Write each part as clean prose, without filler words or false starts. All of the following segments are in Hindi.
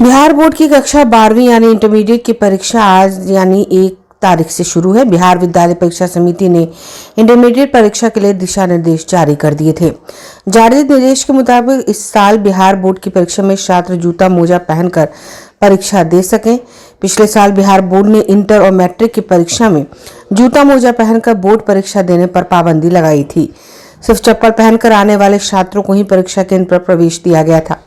बिहार बोर्ड की कक्षा 12वीं यानी इंटरमीडिएट की परीक्षा आज यानी 1 तारीख से शुरू है। बिहार विद्यालय परीक्षा समिति ने इंटरमीडिएट परीक्षा के लिए दिशा निर्देश जारी कर दिए थे। जारी निर्देश के मुताबिक इस साल बिहार बोर्ड की परीक्षा में छात्र जूता मोजा पहनकर परीक्षा दे सकें। पिछले साल बिहार बोर्ड ने इंटर और मैट्रिक की परीक्षा में जूता मोजा पहनकर बोर्ड परीक्षा देने पर पाबंदी लगाई थी। सिर्फ चप्पल पहनकर आने वाले छात्रों को ही परीक्षा केंद्र पर प्रवेश दिया गया था।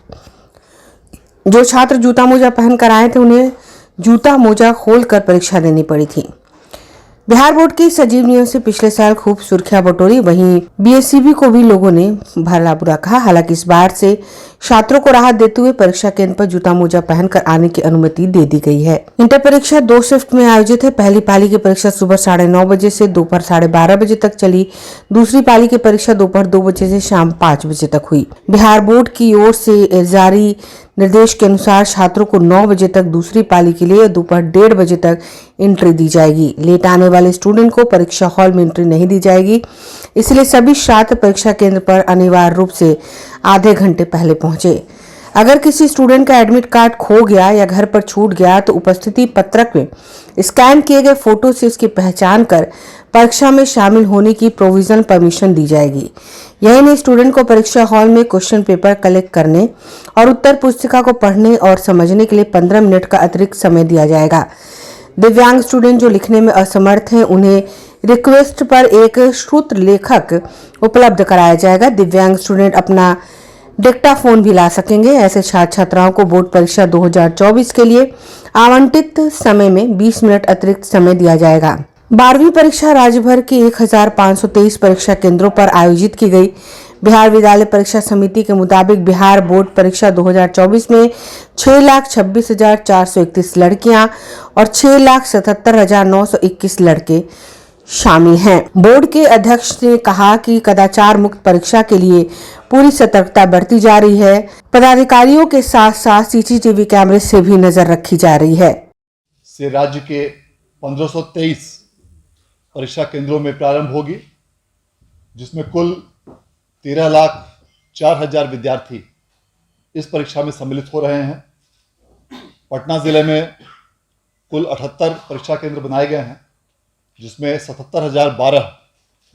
जो छात्र जूता मोजा पहनकर आए थे उन्हें जूता मोजा खोलकर परीक्षा देनी पड़ी थी। बिहार बोर्ड के सजीव नियम से पिछले साल खूब सुर्खियां बटोरी, वहीं बीएससीबी को भी लोगों ने भला बुरा कहा। हालांकि इस बार से छात्रों को राहत देते हुए परीक्षा केंद्र पर जूता मोजा पहनकर आने की अनुमति दे दी गई है। इंटर परीक्षा 2 शिफ्ट में आयोजित है। पहली पाली की परीक्षा सुबह 9:30 बजे से दोपहर 12:30 बजे तक चली। दूसरी पाली की परीक्षा दोपहर 2 बजे से शाम 5 बजे तक हुई। बिहार बोर्ड की ओर से जारी निर्देश के अनुसार छात्रों को 9 बजे तक दूसरी पाली के लिए दोपहर 1:30 बजे तक एंट्री दी जाएगी। लेट आने वाले स्टूडेंट को परीक्षा हॉल में एंट्री नहीं दी जाएगी, इसलिए सभी छात्र परीक्षा केंद्र पर अनिवार्य रूप से आधे घंटे पहले पहुंचे। अगर किसी स्टूडेंट का एडमिट कार्ड खो गया या घर पर छूट गया तो उपस्थिति पत्रक में स्कैन किए गए फोटो से उसकी पहचान कर परीक्षा में शामिल होने की प्रोविजनल परमिशन दी जाएगी। यही नहीं, स्टूडेंट को परीक्षा हॉल में क्वेश्चन पेपर कलेक्ट करने और उत्तर पुस्तिका को पढ़ने और समझने के लिए 15 मिनट का अतिरिक्त समय दिया जाएगा। दिव्यांग स्टूडेंट जो लिखने में असमर्थ हैं उन्हें रिक्वेस्ट पर एक श्रुत लेखक उपलब्ध कराया जाएगा। दिव्यांग स्टूडेंट अपना डिक्टाफोन भी ला सकेंगे। ऐसे छात्र छात्राओं को बोर्ड परीक्षा 2024 के लिए आवंटित समय में 20 मिनट अतिरिक्त समय दिया जाएगा। 12वीं परीक्षा राज्य भर के 1523 परीक्षा केंद्रों पर आयोजित की गई। बिहार विद्यालय परीक्षा समिति के मुताबिक बिहार बोर्ड परीक्षा 2024 में 6,26,431 लड़कियां और 6,77,921 लड़के शामिल हैं। बोर्ड के अध्यक्ष ने कहा कि कदाचार मुक्त परीक्षा के लिए पूरी सतर्कता बरती जा रही है। पदाधिकारियों के साथ साथ सीसीटीवी कैमरे से भी नजर रखी जा रही है। से राज्य के 1523 परीक्षा केंद्रों में प्रारंभ होगी, जिसमें कुल 13,04,000 विद्यार्थी इस परीक्षा में सम्मिलित हो रहे हैं। पटना जिले में कुल 78 परीक्षा केंद्र बनाए गए हैं, जिसमें 77,012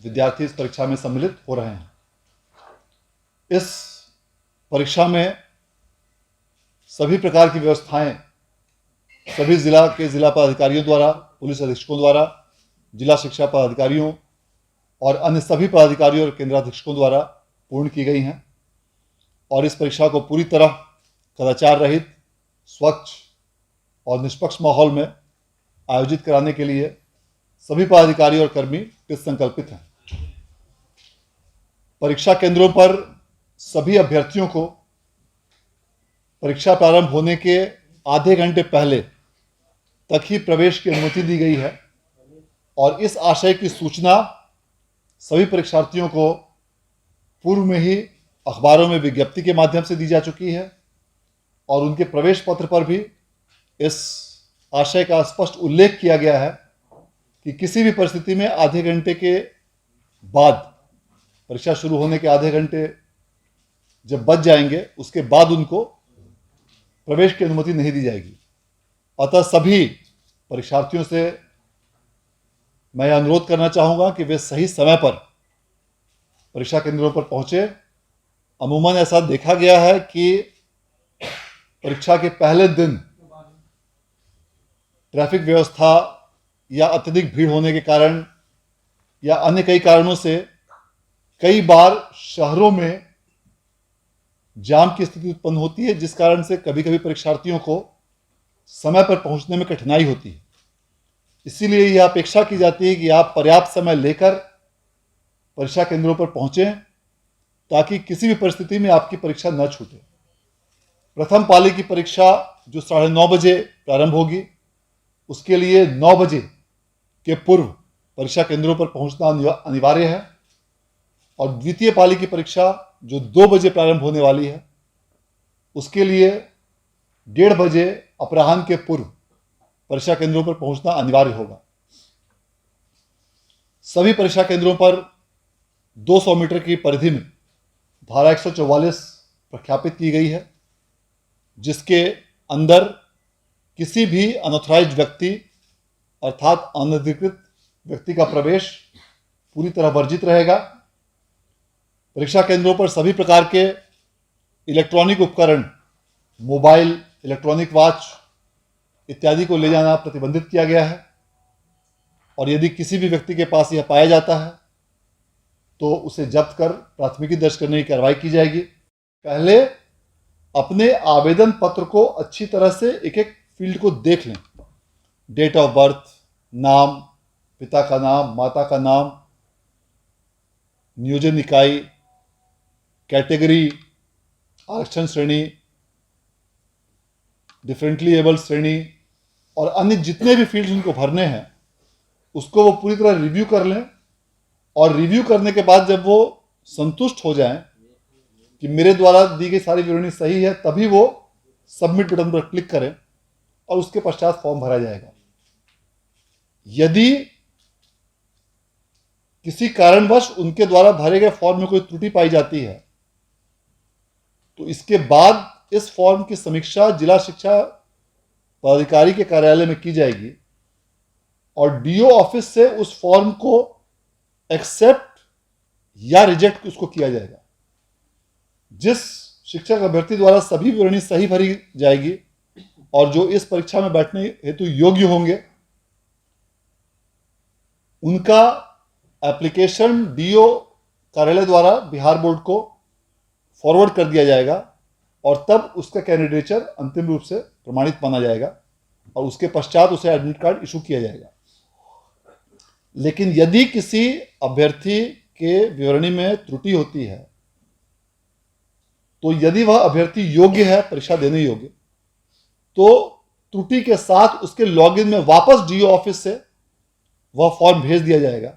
विद्यार्थी इस परीक्षा में सम्मिलित हो रहे हैं। इस परीक्षा में सभी प्रकार की व्यवस्थाएं सभी जिला के जिला पदाधिकारियों द्वारा, पुलिस अधीक्षकों द्वारा, जिला शिक्षा पदाधिकारियों और अन्य सभी पदाधिकारियों और केंद्राधीक्षकों द्वारा पूर्ण की गई हैं और इस परीक्षा को पूरी तरह कदाचार रहित, स्वच्छ और निष्पक्ष माहौल में आयोजित कराने के लिए सभी पदाधिकारी और कर्मी कृत संकल्पित हैं। परीक्षा केंद्रों पर सभी अभ्यर्थियों को परीक्षा प्रारंभ होने के आधे घंटे पहले तक ही प्रवेश की अनुमति दी गई है और इस आशय की सूचना सभी परीक्षार्थियों को पूर्व में ही अखबारों में विज्ञप्ति के माध्यम से दी जा चुकी है और उनके प्रवेश पत्र पर भी इस आशय का स्पष्ट उल्लेख किया गया है कि किसी भी परिस्थिति में आधे घंटे के बाद, परीक्षा शुरू होने के आधे घंटे जब बच जाएंगे, उसके बाद उनको प्रवेश की अनुमति नहीं दी जाएगी। अतः सभी परीक्षार्थियों से मैं यह अनुरोध करना चाहूँगा कि वे सही समय पर परीक्षा केंद्रों पर पहुँचे। अमूमन ऐसा देखा गया है कि परीक्षा के पहले दिन ट्रैफिक व्यवस्था या अत्यधिक भीड़ होने के कारण या अन्य कई कारणों से कई बार शहरों में जाम की स्थिति उत्पन्न होती है, जिस कारण से कभी कभी परीक्षार्थियों को समय पर पहुंचने में कठिनाई होती है। इसीलिए यह अपेक्षा की जाती है कि आप पर्याप्त समय लेकर परीक्षा केंद्रों पर पहुंचें ताकि किसी भी परिस्थिति में आपकी परीक्षा न छूटे। प्रथम पाली की परीक्षा जो 9:30 बजे प्रारंभ होगी, उसके लिए 9 बजे के पूर्व परीक्षा केंद्रों पर पहुंचना अनिवार्य है और द्वितीय पाली की परीक्षा जो 2 बजे प्रारंभ होने वाली है, उसके लिए 1:30 बजे अपराह्न के पूर्व परीक्षा केंद्रों पर पहुंचना अनिवार्य होगा। सभी परीक्षा केंद्रों पर 200 मीटर की परिधि में धारा 144 प्रख्यापित की गई है, जिसके अंदर किसी भी अनऑथराइज्ड व्यक्ति अर्थात अनधिकृत व्यक्ति का प्रवेश पूरी तरह वर्जित रहेगा। परीक्षा केंद्रों पर सभी प्रकार के इलेक्ट्रॉनिक उपकरण, मोबाइल, इलेक्ट्रॉनिक वॉच इत्यादि को ले जाना प्रतिबंधित किया गया है और यदि किसी भी व्यक्ति के पास यह पाया जाता है तो उसे जब्त कर प्राथमिकी दर्ज करने की कार्रवाई की जाएगी। पहले अपने आवेदन पत्र को अच्छी तरह से एक एक फील्ड को देख लें। डेट ऑफ बर्थ, नाम, पिता का नाम, माता का नाम, नियोजन इकाई, कैटेगरी, आरक्षण श्रेणी, डिफरेंटली एबल्ड श्रेणी और अन्य जितने भी फील्ड्स उनको भरने हैं उसको वो पूरी तरह रिव्यू कर लें और रिव्यू करने के बाद जब वो संतुष्ट हो जाएं कि मेरे द्वारा दी गई सारी विवरणी सही है, तभी वो सबमिट बटन पर क्लिक करें और उसके पश्चात फॉर्म भरा जाएगा। यदि किसी कारणवश उनके द्वारा भरे गए फॉर्म में कोई त्रुटि पाई जाती है तो इसके बाद इस फॉर्म की समीक्षा जिला शिक्षा पदाधिकारी के कार्यालय में की जाएगी और डीओ ऑफिस से उस फॉर्म को एक्सेप्ट या रिजेक्ट उसको किया जाएगा। जिस शिक्षक अभ्यर्थी द्वारा सभी विवरणी सही भरी जाएगी और जो इस परीक्षा में बैठने हेतु योग्य होंगे उनका एप्लीकेशन डीओ कार्यालय द्वारा बिहार बोर्ड को फॉरवर्ड कर दिया जाएगा और तब उसका कैंडिडेचर अंतिम रूप से प्रमाणित माना जाएगा और उसके पश्चात उसे एडमिट कार्ड इशू किया जाएगा। लेकिन यदि किसी अभ्यर्थी के विवरणी में त्रुटि होती है तो यदि वह अभ्यर्थी योग्य है, परीक्षा देने योग्य, तो त्रुटि के साथ उसके लॉगिन में वापस डीओ ऑफिस से वह फॉर्म भेज दिया जाएगा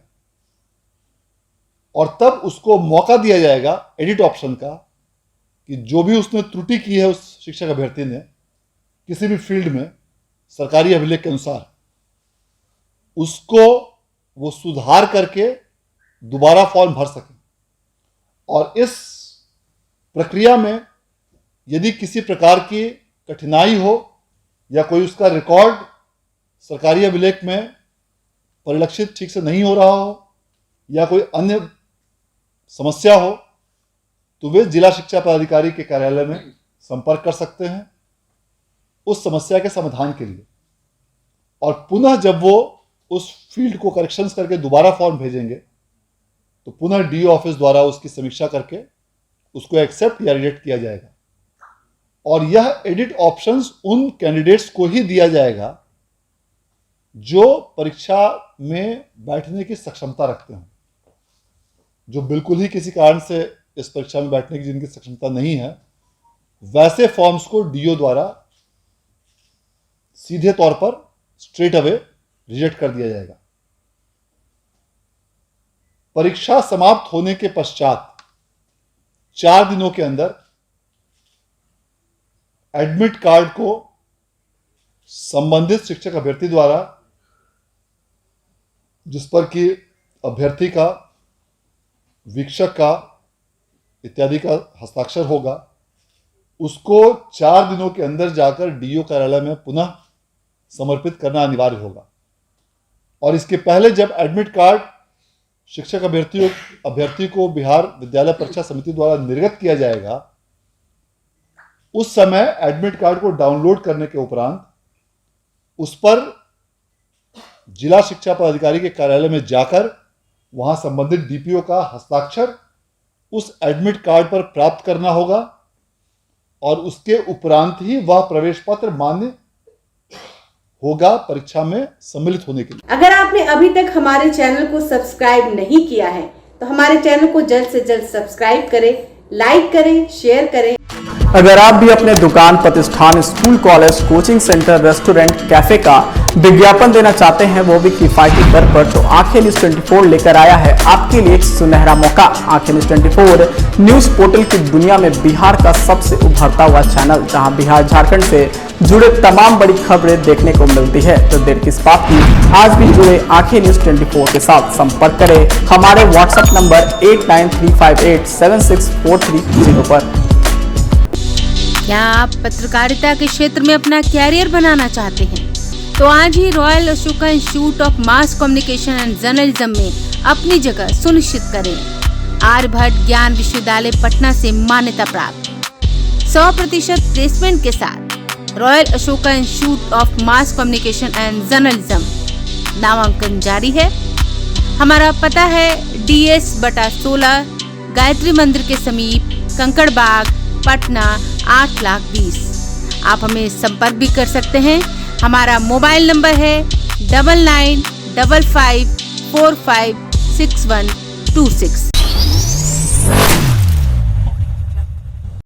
और तब उसको मौका दिया जाएगा एडिट ऑप्शन का कि जो भी उसने त्रुटि की है उस शिक्षक अभ्यर्थी ने किसी भी फील्ड में सरकारी अभिलेख के अनुसार उसको वो सुधार करके दोबारा फॉर्म भर सके। और इस प्रक्रिया में यदि किसी प्रकार की कठिनाई हो या कोई उसका रिकॉर्ड सरकारी अभिलेख में परिलक्षित ठीक से नहीं हो रहा हो या कोई अन्य समस्या हो तो वे जिला शिक्षा पदाधिकारी के कार्यालय में संपर्क कर सकते हैं उस समस्या के समाधान के लिए। और पुनः जब वो उस फील्ड को करेक्शंस करके दोबारा फॉर्म भेजेंगे तो पुनः डीओ ऑफिस द्वारा उसकी समीक्षा करके उसको एक्सेप्ट या रिजेक्ट किया जाएगा। और यह एडिट ऑप्शंस उन कैंडिडेट्स को ही दिया जाएगा जो परीक्षा में बैठने की सक्षमता रखते हैं। जो बिल्कुल ही किसी कारण से इस परीक्षा में बैठने की जिनकी सक्षमता नहीं है, वैसे फॉर्म्स को डीओ द्वारा सीधे तौर पर स्ट्रेट अवे रिजेक्ट कर दिया जाएगा। परीक्षा समाप्त होने के पश्चात 4 दिनों के अंदर एडमिट कार्ड को संबंधित शिक्षक अभ्यर्थी द्वारा, जिस पर कि अभ्यर्थी का, वीक्षक का इत्यादि का हस्ताक्षर होगा, उसको 4 दिनों के अंदर जाकर डीओ कार्यालय में पुनः समर्पित करना अनिवार्य होगा। और इसके पहले जब एडमिट कार्ड शिक्षक अभ्यर्थी को बिहार विद्यालय परीक्षा समिति द्वारा निर्गत किया जाएगा, उस समय एडमिट कार्ड को डाउनलोड करने के उपरांत उस पर जिला शिक्षा पदाधिकारी के कार्यालय में जाकर वहां संबंधित डीपीओ का हस्ताक्षर उस एडमिट कार्ड पर प्राप्त करना होगा और उसके उपरांत ही वह प्रवेश पत्र मान्य होगा परीक्षा में सम्मिलित होने के लिए। अगर आपने अभी तक हमारे चैनल को सब्सक्राइब नहीं किया है तो हमारे चैनल को जल्द से जल्द सब्सक्राइब करें, लाइक करें, शेयर करें। अगर आप भी अपने दुकान, प्रतिष्ठान, school, college, coaching centre, restaurant, cafe का विज्ञापन देना चाहते हैं, वो भी किफायती दर पर, तो आंखें न्यूज 24 लेकर आया है आपके लिए एक सुनहरा मौका। आंखें न्यूज 24 न्यूज पोर्टल की दुनिया में बिहार का सबसे उभरता हुआ चैनल, जहां बिहार झारखंड से जुड़े तमाम बड़ी खबरें देखने को मिलती है। तो देर किस बात की, आज भी जुड़े आंखें न्यूज 24 के साथ संपर्क करें हमारे व्हाट्सएप नंबर 8935876430 पर। क्या आप पत्रकारिता के क्षेत्र में अपना कैरियर बनाना चाहते हैं? तो आज ही Royal Ashoka Institute of Mass Communication and Journalism में अपनी जगह सुनिश्चित करें। आर्यभट्ट ज्ञान विश्वविद्यालय पटना से मान्यता प्राप्त 100% प्लेसमेंट के साथ royal Ashoka Institute of Mass Communication and journalism नामांकन जारी है। हमारा पता है DS/16 गायत्री मंदिर के समीप कंकड़ बाग पटना 8,20,000। आप हमें संपर्क भी कर सकते हैं। हमारा मोबाइल नंबर है 9955456126।